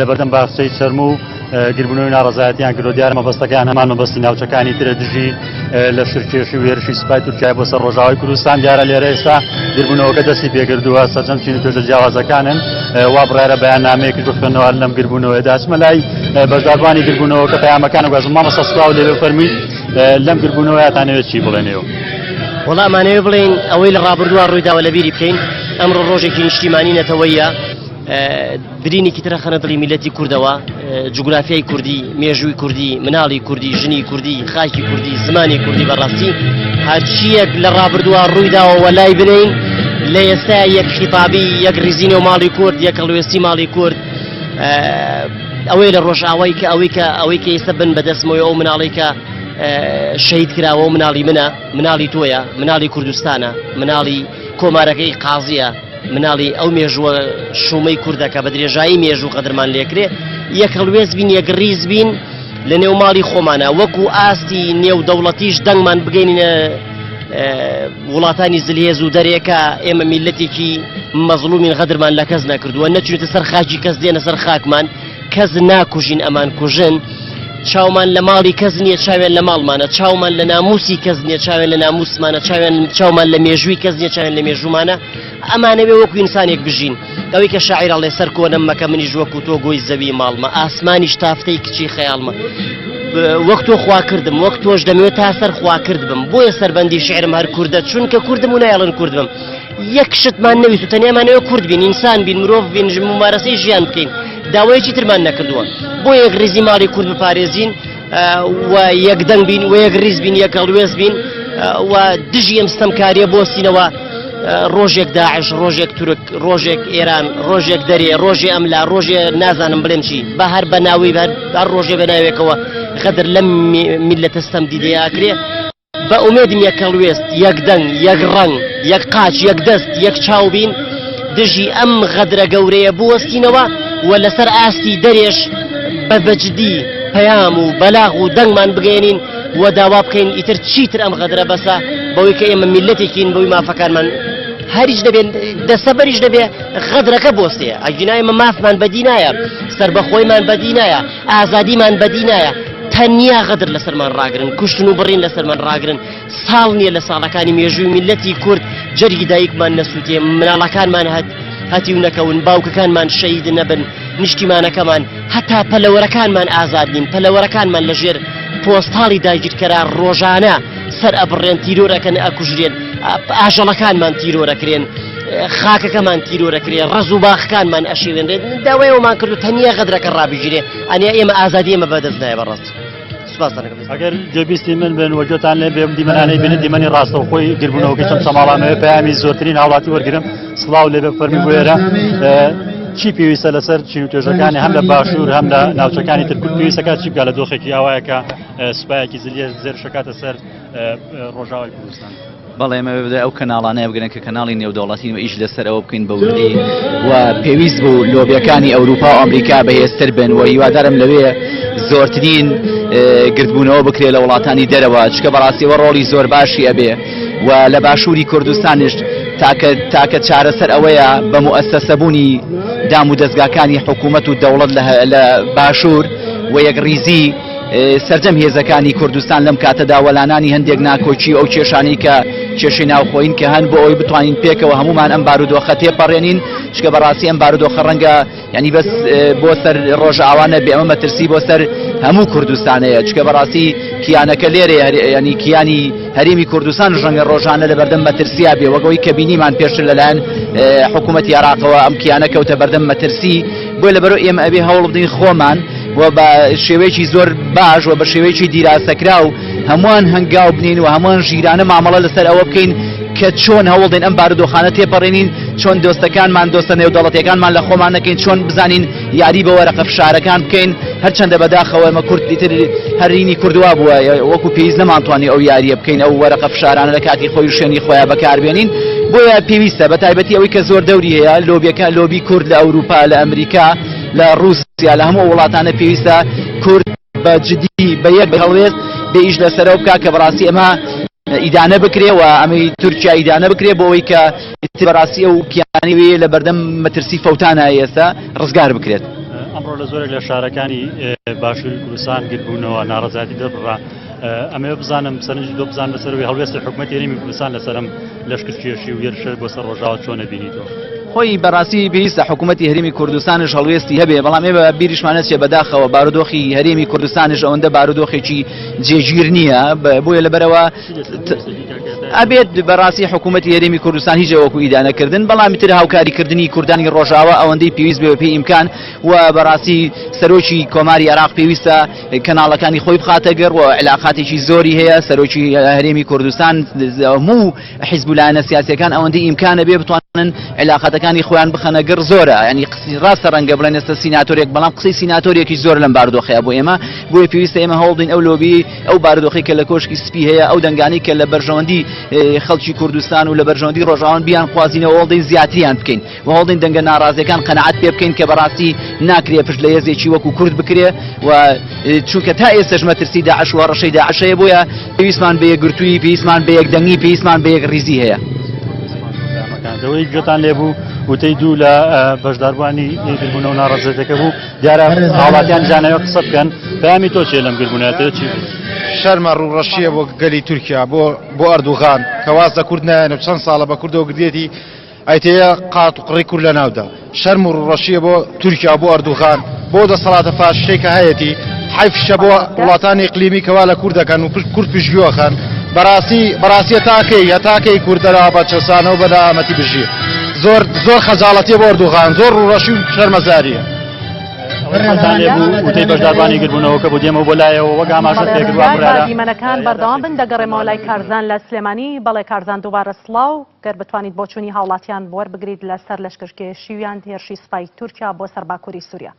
لەبەردەم باخچەی چەرم و گربوونەوەی ناڕەزایەتیان کردو دیارە مەبەستەکان هەمان مەبەستی ناوچەکانی ترە دژی لە شرکێشی و هێرشی سوپای تورکیای بۆ سەر ڕۆژاوای کوردستان دیارە لێرە ئێستا گربوونەوەکە دەستی پێکردووە سەرجەم چین و توێژە جیاوازەکانن وا بڕیارە بەیاننامەیەکی بخوێنەوە لەم گربوونەوەیدا چمە لای بەشداربوانی گربوونەوەکە پەیامەکان وەزم مامۆستا سڵاو لێ فەرمووی لەم گربوونەوەیە تانەوێت چی بڵێنێەوە وەڵامانەوێ بڵێن ئەوەی لە ڕابردووە ڕوویداوە لە بیری بکەین ئەمڕۆ ڕۆژێکی نیشتیمانی نەتەوەیە برینێکی ترە خەنە دڵی میلەتی کوردەوە جوگرافیای کوردی مێژووی کوردی مناڵی کوردی ژنی کوردی خاکی کوردی زمانی کوردی بەڕاستی هەرچیەک لە ڕابردووە ڕوویداوە وەلای بنین لە ئێستا یەک خیتابی یەک ریزینە و ماڵی کورد یەک هەڵوێستی ماڵی کورد ئەوەی لە ڕۆژئاوای کە ئەوەی کە ئێستا بن بەدەستمەوەی ئەو مناڵی کە شەهید کراوە و مناڵی منە مناڵی تۆیە مناڵی کوردستانە مناڵی کۆمارەکەی قازیە مناڵی ئەو مێژووە شومەی کوردەکە بە درێژایی مێژوو قەدرمان لێکرێ یەک هەڵوێز بین یەک ریز بین لە نێو ماڵی خۆمانە وەکو ئاستی نێو دەوڵەتیش دەنگمان بگەینە وڵاتانی زلهێز و دەرێکە ئێمە میلەتێکی مەزلومین غەدرمان لە کەس نەکردووە نەچێتە سەر خاکی کەس دێنە سەر خاکمان کەس ناکوژین ئەمان کوژن چاومان لە ماڵی کەس نییە چاوێن لە ماڵمانە چاومان لە ناموسی کەس نییە چاوێن لە ناموسمانە چاومان لە مێژووی کەس نییە چاوێن لە مێژوومانە ئەمانەوێ وەکو ئینسانێک بژین ئەوەی کە شاعیر ئەڵێ سەر کۆنم مەکە منیش وەکو تۆ گۆی زەوی ماڵمە ئاسمانیش تافتەی کچی خەیاڵمە وەک تۆ خوا کردم وەک تۆش دەمەوێت تا سەر خوا کرد بم بۆیە سەربەندی شعرم هەر کوردە چونکە کوردم و نایڵن کورد بم یەک شتمان نەویست و تەنیامانەوە کورد بین ئینسان بین مرۆڤ بین ممارەسەی ژیان بکەین داوایەکی ترمان نەکردووە بۆ یەک ریزی ماڵی کورد بپارێزین و یەک دەنگ بین و یەک ریز بین یەک هەڵوێز بین و دژی ئەم ستەمکاریە بۆستینەوە ڕۆژێک داعش ڕۆژێک تورک ڕۆژێک ئێران ڕۆژێک دەرێ ڕۆژێ ئەملا ڕۆژێ نازانم بڵێم چی بە هەر بە ناوی هەر ڕۆژێ بە ناوێکەوە غەدر لەم میلەتە ستەم دیدەیاکرێ بە ئومێدم یەک هەڵوێست یەک دەنگ یەک ڕەنگ یەک قاچ یەک دەست یەک چاو بین دژی ئەم غەدرە گەورەیە بوەستینەوە و لەسەر ئاستی دەرێش بە بەجدی پەیام و بەلاغ و دەنگمان بگەێنین و داوا بکەین ئیتر چیتر ئەم غەدرە بەسە بەوەی کە ئێمە میلەتێکین بەوەی مافەکانمان هەریش دەبێن دەسەبەریش دەبێ غەدرەکە بۆستەیە ئەگینایمە مافمان بەدی نایە سربەخۆیمان بەدی نایە ئازادیمان بەدی نایە تەنیا غەدر لەسەرمان ڕاگرن کوشتن و بڕین لەسەرمان ڕاگرن ساڵ نییە لە ساڵەکانی مێژووی میلەتی کورد جەرگی دایکمان نەسووتێ مناڵەکانمان هەتی و نەکەون باوکەکانمان شەید نەبن نیشتیمانەکەمان هەتا پەلەوەرەکانمان ئازاد نین پەلەوەرەکانمان لەژێر پۆستاڵی داگیرکەرە ڕۆژانە سەر ئەبڕێن تیرۆرەکەن ئەکوژرێن ئاژەڵەکانمان تیرۆرەکرێن خاکەکەمان تیرۆرەکرێن ڕەز و باخەکانمان ئەشێوێنرێن داوایەوەمان کردو تەنیا غەدرەکە ڕابژێرێ ئەنیا ئێمە ئازادی ئێمە بەدەست نایە بەڕاست ئەگەر جێبیستی من بن وەجۆتان لێ بێم دیمەنانەی بێنێت دیمەنی ڕاستەوخۆی گربوونەوەکە چەند سەماڵانەوە پەیامی زۆرترین هاوڵاتی وەرگرم سڵاو لێ بێ فەرمی بۆ ئێرە چی پێویستە لەسەر چین و توێژەکانی هەم لە باشوور هەم لە ناوچەکانی تر کورد پێویستەکە چی بکات لە دۆخێکی ئاوایە کە سوپایەکی زلێر زێر شکاتە سەر ڕۆژاوای کوردستان بەڵێ ئێمە بێ ئەو کەناڵانەیە بگرن کە کەناڵی نێودەوڵەتی و ئیش لەسەر ئەوە بکەین بە وردی و پێویست بوو لۆبیەکانی ئەوروپا و ئەمریکا بەهێزتر بن و هیوادارم لەوێ زۆرترین گردبوونەوە بکرێت لە وڵاتانی دەرەوە چکە بەڕاستیەوە ڕۆڵی زۆر باشی ئەبێ و لە باشووری کوردستانش تاکە چارەسەر ئەوەیە بە موئەسسەبوونی دام و دەستگاکانی حکوومەت و دەوڵەت لە باشوور و یەکڕیزی سەرجەم هێزەکانی کوردستان لەم کاتەدا وەلانانی هەندێک ناکۆچی ئەو کێشانەی کە کێشەی ناوخۆین کە هەن بۆ ئەوی بتوانین پێکەوە هەمومان ئەم بارودۆخە تێپەڕێنین چکە بەڕاستی ئەم بارودۆخە ڕەنگە ینی بەس بۆ سەر ڕۆژئاوانە بێ ئەمە مەترسی بۆ سەر هەموو کوردستانەیە چکە بەڕاستی کیانەکە لێرە ینی کیانی هەرێمی کوردستان ژەنگە ڕۆژانە لە بەردەم مەترسیا بێ وەگەوەی کە بینیمان پێشتر لەلایەن حکوومەتی عێراقەوە ئەم کیانە کەوتە بەردەم مەترسی بۆی لەبەرەوە ئێمە ئەبێ هەوڵ بدەین خۆمان و بە شێوەیەکی زۆر باش و بە شێوەیەکی دیراسەکرا و هەمووان هەنگاو بنین و هەمووان ژیرانە مامەڵە لەسەر ئەوە بکەین کە چۆن هەوڵدەین ئەم بارودۆخانە تێپەڕێنین چۆن دۆستەکانمان دۆستە نێودەوڵەتیەکانمان لە خۆمان نەکەین چۆن بزانین یاری بە وەرەقە فشارەکان بکەین هەرچەندە بەداخەوە ئەمە کورد دیتر هەرینی کوردوا بووە وەکو پێویست نەمانتوانی ئەو یاریە بکەین ئەو وەرەقە فشارانە لە کاتی خۆی و شوێنی خۆیان بەکاربێنین بۆیە پێویستە بە تایبەتی ئەوەی کە زۆر دەوری هەیە لۆبی کورد لە ئەوروپا لە ئەمریکا لە رووسیا لە هەموو وڵاتانە پێویستە کورد بە جدی بە یەک هەڵوێست بێ ئیش لەسەرەوە بکا کە بەڕاستی ئەمە ئیدانە بکرێ و ئەمەی تورکیا ئیدانە بکرێ بۆ ئەوەی کە بەڕاستی ئەو کیانی وێ لە بەردەم مەترسی فەوتانە ئێستا ڕزگار بکرێت. ئەمڕۆ لە زۆرێک لە شارەکانی باشووری کوردستان گرتبوونەوە ناڕەزایەتی دەبڕا ئەمێ بزانم سەرنجی دۆ بزان لەسەرەوەی هەڵوێستی حکوومەتی هەرێمی کوردستان لەسەرم لەشکرکێشی و هێرشە بۆ سەر ڕۆژاوە چۆنە بینیتەوە خۆی بەڕاستی پێویستە حکوومەتی هەرێمی کوردستانش هەڵوێستی هەبێ بەڵام ئێمە بیریشمانە چێ بەداخەوە بارودۆخی هەرێمی کوردستانش ئەوەندە بارودۆخێکی جێگیر نییە بۆیە لەبەرەوە ئەبێت بەڕاستی حکوومەتی هەرێمی کوردستان هیچ وەکو ئیدانەکردن بەڵام تر هاوکاریکردنی کوردانی ڕۆژاوە ئەوەندەی پێویست بێ پێی ئیمکان و بەڕاستی سەرۆکی کۆماری عێراق پێویستە کەناڵەکانی خۆی بخاتە گەڕ و علاقاتێکی زۆری هەیە سەرۆکی هەرێمی کوردستان هەموو حیزبولایەنە سیاسیەکان ئەوەندەی ئیمکانە بێ بتوانن علاقاتەکانی خۆیان بخەنە گەڕ زۆرە ینی ڕاستە ڕەنگە بڵێن ئێستا سیناتۆرێک بەڵام قسەی سیناتۆرێکی زۆر لەم بارودۆخەیە بۆ ئێمە بۆیە پێویستە ئێمە هەوڵدین ئەو لۆبی ئەو بارودۆخی کە لە کۆشکی سپی هەیە ئەو دەنگانی کە لە بەرژەوەندی خەڵکی کوردستان و لە بەرژەوەندی ڕۆژاوان بیان خوازینەوە هەوڵدەین زیاتریان بکەین و هەوڵدەین دەنگە ناڕازیەکان قەنەعەت پێ بکەین کە بەڕاستی ناکرێ پشت لە هێزێکی وەکو کورد بکرێ و چونکە تا ئێستاش مەترسی داعش و ڕەشەی داعشەیە بۆیە پێویستمان بە یەکگرتووی پێویستمان بە یەکدەنگی پێویستمان بە یەکڕیزی هەیە دەوەی گوێتان لێبوو وتەی دوو لە بەشداربووانی گربوونەوە ناڕەزایەتەکە بوو دیارە هاوڵاتیان جانەوە قسە بکەن پەیامی تۆ چێ لەم گربوونەتە چی شەرمە ڕوڕەشیە بۆ گەلی تورکیا بۆ ئەردوغان کە واز لە کورد نایەنە چەند ساڵە بە کوردەوە گردێتی ئەیتەیە قات و قڕی کورد لە ناودا شەرم و ڕوڕەشیە بۆ تورکیا بۆ ئەردوغان بۆ دەسەڵاتە فاششتێکە هەیەی حیفشە بۆ وڵاتانی ئیقلیمی کەوا لە کوور دەکەن و کورد پشتگوێخەن بەڕاستی هەتاکەی کوردەرا بە چەسانە و بەدامەتی بژی زۆر خەجاڵەتی بۆ ئەردوغان زۆر ڕوڕەشی و شەرمەزاریە وتەی بەشداربووانی گربوونەوە کە بۆ دێمە بۆ لایەوە وەک ئاماژە پێکردووە دیمەنەکان بەردەوام بن دەگەڕێمەوە لای کارزان لە سلێمانی بەڵێ کارزان دووبارە سڵاو گەر بتوانیت بۆ چوونی هاوڵاتیان بۆوەربگریت لەسەر لەشکرکێشیویان هێرشی سوپای تورکیا بۆ سەر باکووری سووریا